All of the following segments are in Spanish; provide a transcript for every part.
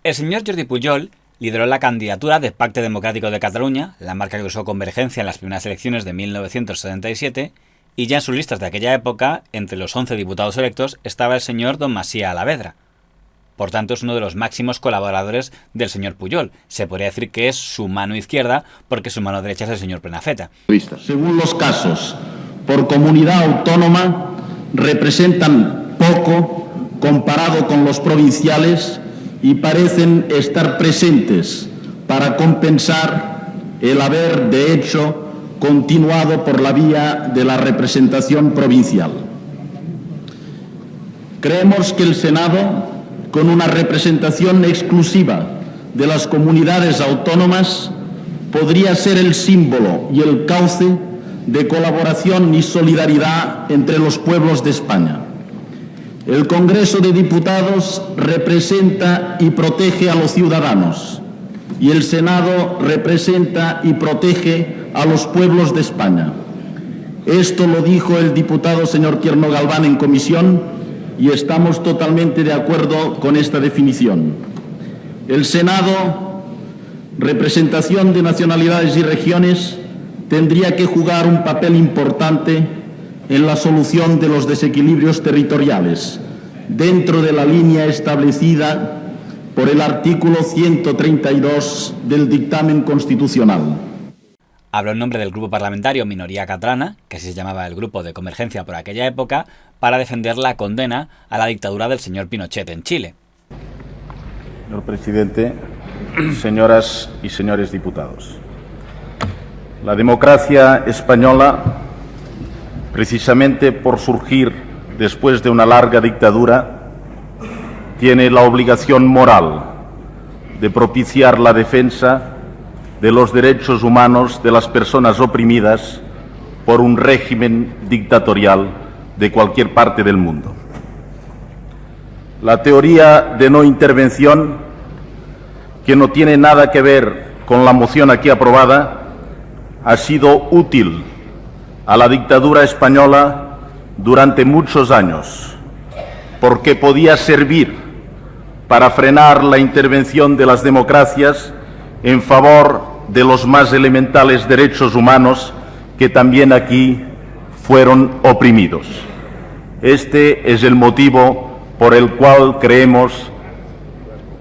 El señor Jordi Pujol lideró la candidatura del Pacte Democrático de Cataluña, la marca que usó Convergencia en las primeras elecciones de 1977, y ya en sus listas de aquella época, entre los 11 diputados electos, estaba el señor don Macià Alavedra. Por tanto, es uno de los máximos colaboradores del señor Pujol. Se podría decir que es su mano izquierda, porque su mano derecha es el señor Prenafeta. Según los casos, por comunidad autónoma, representan poco comparado con los provinciales y parecen estar presentes para compensar el haber, de hecho, continuado por la vía de la representación provincial. Creemos que el Senado, con una representación exclusiva de las comunidades autónomas, podría ser el símbolo y el cauce de colaboración y solidaridad entre los pueblos de España. El Congreso de Diputados representa y protege a los ciudadanos y el Senado representa y protege a los pueblos de España. Esto lo dijo el diputado señor Tierno Galván en comisión y estamos totalmente de acuerdo con esta definición. El Senado, representación de nacionalidades y regiones, tendría que jugar un papel importante en la solución de los desequilibrios territoriales, dentro de la línea establecida por el artículo 132 del dictamen constitucional. Habló en nombre del grupo parlamentario Minoría Catalana, que así se llamaba el grupo de Convergencia por aquella época, para defender la condena a la dictadura del señor Pinochet en Chile. Señor presidente, señoras y señores diputados, la democracia española, precisamente por surgir después de una larga dictadura, tiene la obligación moral de propiciar la defensa de los derechos humanos de las personas oprimidas por un régimen dictatorial de cualquier parte del mundo. La teoría de no intervención, que no tiene nada que ver con la moción aquí aprobada, ha sido útil a la dictadura española durante muchos años, porque podía servir para frenar la intervención de las democracias en favor de los más elementales derechos humanos que también aquí fueron oprimidos. Este es el motivo por el cual creemos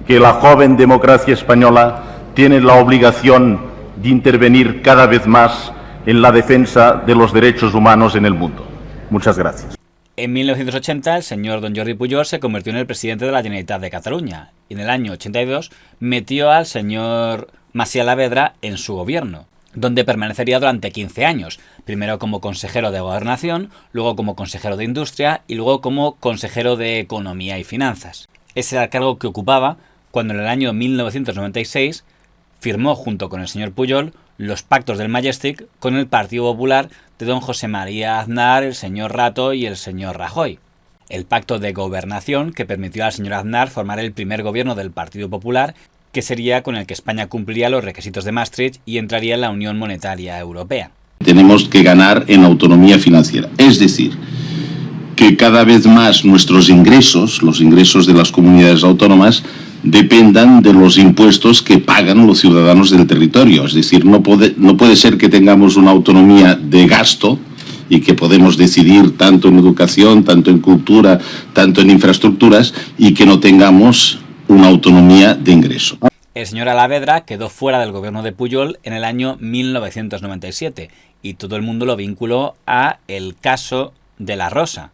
que la joven democracia española tiene la obligación de intervenir cada vez más en la defensa de los derechos humanos en el mundo. Muchas gracias. En 1980, el señor don Jordi Pujol se convirtió en el presidente de la Generalitat de Cataluña y en el año 82 metió al señor Macià Alavedra en su gobierno, donde permanecería durante 15 años, primero como consejero de Gobernación, luego como consejero de Industria y luego como consejero de Economía y Finanzas. Ese era el cargo que ocupaba cuando en el año 1996 firmó junto con el señor Pujol los pactos del Majestic con el Partido Popular de don José María Aznar, el señor Rato y el señor Rajoy. El pacto de gobernación que permitió al señor Aznar formar el primer gobierno del Partido Popular, que sería con el que España cumpliría los requisitos de Maastricht y entraría en la Unión Monetaria Europea. Tenemos que ganar en autonomía financiera, es decir, que cada vez más nuestros ingresos, los ingresos de las comunidades autónomas, dependan de los impuestos que pagan los ciudadanos del territorio. Es decir, no puede ser que tengamos una autonomía de gasto y que podemos decidir tanto en educación, tanto en cultura, tanto en infraestructuras, y que no tengamos una autonomía de ingreso. El señor Alavedra quedó fuera del gobierno de Pujol en el año 1997 y todo el mundo lo vinculó a el caso de la Rosa.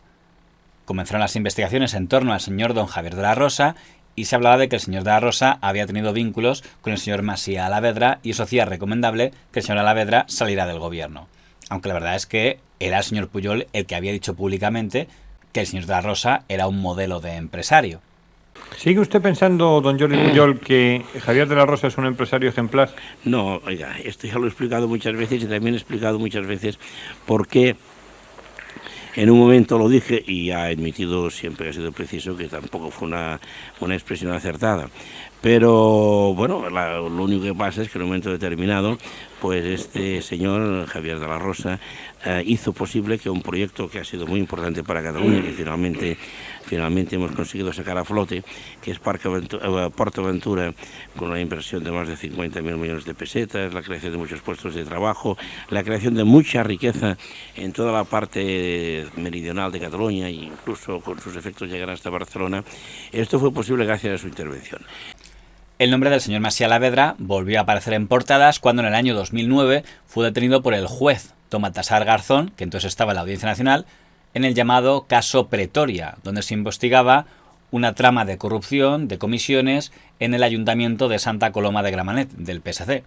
Comenzaron las investigaciones en torno al señor don Javier de la Rosa y se hablaba de que el señor de la Rosa había tenido vínculos con el señor Macià Alavedra y eso hacía recomendable que el señor Alavedra saliera del gobierno. Aunque la verdad es que era el señor Pujol el que había dicho públicamente que el señor de la Rosa era un modelo de empresario. ¿Sigue usted pensando, don Jordi Pujol, que Javier de la Rosa es un empresario ejemplar? No, oiga, esto ya lo he explicado muchas veces y también he explicado muchas veces por qué en un momento lo dije y ha admitido siempre que ha sido preciso que tampoco fue una expresión acertada. Pero bueno, lo único que pasa es que en un momento determinado, pues este señor Javier de la Rosa hizo posible que un proyecto que ha sido muy importante para Cataluña, que finalmente finalmente hemos conseguido sacar a flote, que es PortAventura, con una inversión de más de 50.000 millones de pesetas, la creación de muchos puestos de trabajo, la creación de mucha riqueza en toda la parte meridional de Cataluña e incluso con sus efectos llegar hasta Barcelona. Esto fue posible gracias a su intervención. El nombre del señor Macià Alavedra volvió a aparecer en portadas cuando en el año 2009 fue detenido por el juez Tomatasar Garzón, que entonces estaba en la Audiencia Nacional, en el llamado caso Pretoria, donde se investigaba una trama de corrupción de comisiones en el Ayuntamiento de Santa Coloma de Gramenet, del PSC.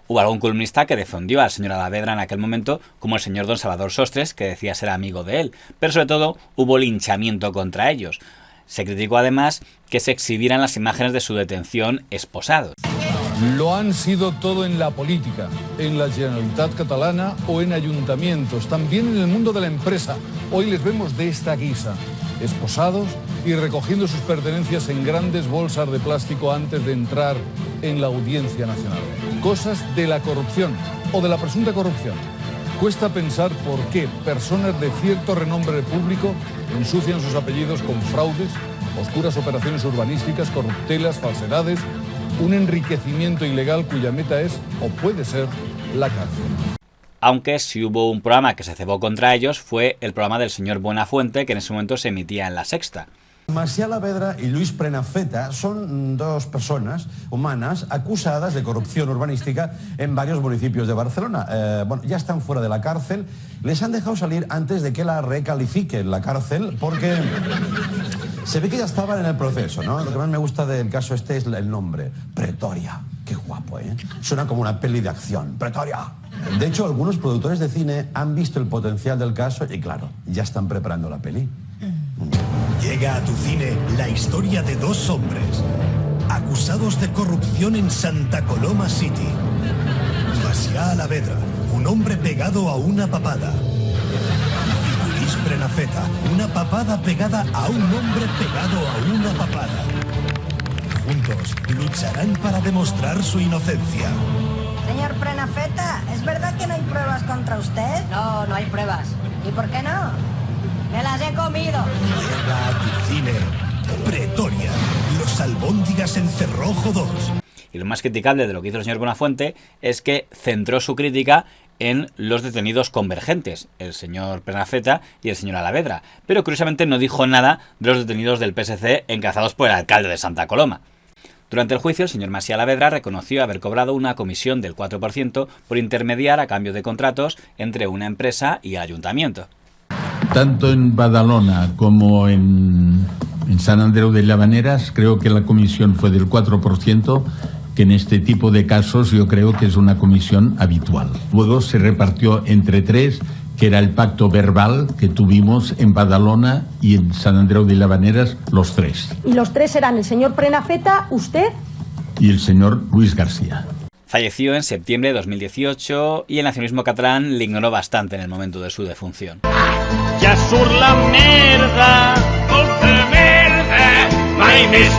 Hubo algún columnista que defendió al señor Alavedra en aquel momento, como el señor don Salvador Sostres, que decía ser amigo de él, pero sobre todo hubo linchamiento contra ellos. Se criticó además que se exhibieran las imágenes de su detención esposados. Lo han sido todo en la política, en la Generalitat catalana o en ayuntamientos, también en el mundo de la empresa. Hoy les vemos de esta guisa, esposados y recogiendo sus pertenencias en grandes bolsas de plástico antes de entrar en la Audiencia Nacional. Cosas de la corrupción o de la presunta corrupción. Cuesta pensar por qué personas de cierto renombre público ensucian sus apellidos con fraudes, oscuras operaciones urbanísticas, corruptelas, falsedades, un enriquecimiento ilegal cuya meta es, o puede ser, la cárcel. Aunque si hubo un programa que se cebó contra ellos fue el programa del señor Buenafuente, que en ese momento se emitía en La Sexta. Macià Alavedra y Luis Prenafeta son dos personas humanas acusadas de corrupción urbanística en varios municipios de Barcelona. Bueno, ya están fuera de la cárcel. Les han dejado salir antes de que la recalifiquen la cárcel porque se ve que ya estaban en el proceso, ¿no? Lo que más me gusta del caso este es el nombre, Pretoria. Qué guapo, ¿eh? Suena como una peli de acción. Pretoria. De hecho, algunos productores de cine han visto el potencial del caso y, claro, ya están preparando la peli. Llega a tu cine la historia de dos hombres acusados de corrupción en Santa Coloma City. Macià Alavedra, un hombre pegado a una papada. Y Luis Prenafeta, una papada pegada a un hombre pegado a una papada. Juntos lucharán para demostrar su inocencia. Señor Prenafeta, ¿es verdad que no hay pruebas contra usted? No, no hay pruebas. ¿Y por qué no? ¡Me las he comido! Llega a tu cine Pretoria, los albóndigas en Cerrojo 2. Y lo más criticable de lo que hizo el señor Buenafuente es que centró su crítica en los detenidos convergentes, el señor Prenafeta y el señor Alavedra, pero curiosamente no dijo nada de los detenidos del PSC encabezados por el alcalde de Santa Coloma. Durante el juicio, el señor Macià Alavedra reconoció haber cobrado una comisión del 4% por intermediar a cambio de contratos entre una empresa y el ayuntamiento. Tanto en Badalona como en Sant Andreu de Llavaneres, creo que la comisión fue del 4%, que en este tipo de casos yo creo que es una comisión habitual. Luego se repartió entre tres, que era el pacto verbal que tuvimos en Badalona y en Sant Andreu de Llavaneres, los tres. Y los tres eran el señor Prenafeta, usted y el señor Luis García. Falleció en septiembre de 2018 y el nacionalismo catalán le ignoró bastante en el momento de su defunción. Ja surt la merda, molta merda, mai més